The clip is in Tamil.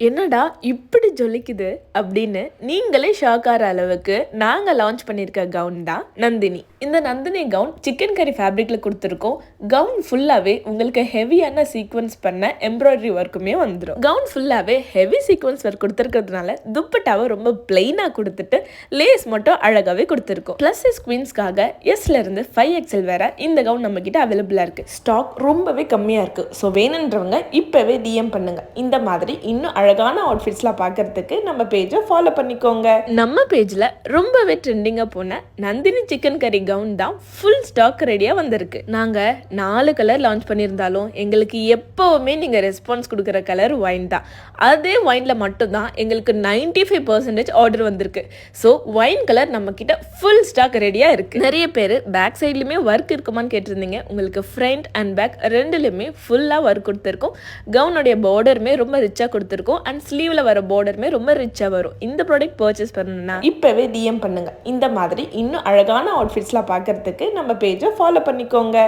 என்னடா இப்படி ஜொலிக்குது அப்படின்னு நீங்களே ஷாக் ஆகிற அளவுக்கு நாங்கள் லான்ச் பண்ணியிருக்க கவுன் தான் நந்தினி. இந்த நந்தினி கவுன் சிக்கன் கறி ஃபேப்ரிக்ல கொடுத்துருக்கோம். கவுன் ஃபுல்லாகவே உங்களுக்கு ஹெவியான சீக்வன்ஸ் பண்ண எம்ப்ராய்டரி ஒர்க்குமே வந்துடும். கவுன் ஃபுல்லாகவே ஹெவி சீக்வன்ஸ் ஒர்க் கொடுத்துருக்கிறதுனால துப்பட்டாவை ரொம்ப பிளெயினாக கொடுத்துட்டு லேஸ் மட்டும் அழகாகவே கொடுத்துருக்கோம். ப்ளஸ் சைஸ் குவீன்ஸ்க்காக எஸ்லேருந்து 5XL வேற இந்த கவுன் நம்ம கிட்ட அவைலபிளாக இருக்கு. ஸ்டாக் ரொம்பவே கம்மியாக இருக்கு. ஸோ வேணுன்றவங்க இப்போவே டிஎம் பண்ணுங்க. இந்த மாதிரி இன்னும் அழகான அவுட்ஃபிட்ஸ்லாம் பார்க்கறதுக்கு நம்ம பேஜை ஃபாலோ பண்ணிக்கோங்க. நம்ம பேஜில் ரொம்பவே ட்ரெண்டிங்காக போன நந்தினி சிக்கன் கறி கவுன் தான் ஃபுல் ஸ்டாக் ரெடியாக வந்திருக்கு. நாங்கள் 4 கலர் லான்ச் பண்ணியிருந்தாலும் எங்களுக்கு எப்போவுமே நீங்கள் ரெஸ்பான்ஸ் கொடுக்குற கலர் ஒயின் தான். அதே ஒயினில் மட்டும்தான் எங்களுக்கு 95% ஆர்டர் வந்திருக்கு. ஸோ ஒயின் கலர் நம்ம கிட்ட ஃபுல் ஸ்டாக் ரெடியாக இருக்குது. நிறைய பேர் பேக் சைட்லையுமே ஒர்க் இருக்குமான்னு கேட்டிருந்தீங்க. உங்களுக்கு ஃப்ரண்ட் அண்ட் பேக் ரெண்டுலையுமே ஃபுல்லாக ஒர்க் கொடுத்துருக்கோம். கவுனுடைய பார்டருமே ரொம்ப ரிச்சாக கொடுத்துருக்கோம் அண்ட் ஸ்லீவ்ல வர பார்டருமே ரொம்ப ரிச்சா வரும். இந்த ப்ராடக்ட் பர்ச்சேஸ் பண்ணணும்னா இப்பவே டிஎம் பண்ணுங்க. இந்த மாதிரி இன்னும் அழகான அவுட்ஃபிட்ஸ்லாம் பார்க்கறதுக்கு நம்ம பேஜை ஃபாலோ பண்ணிக்கோங்க.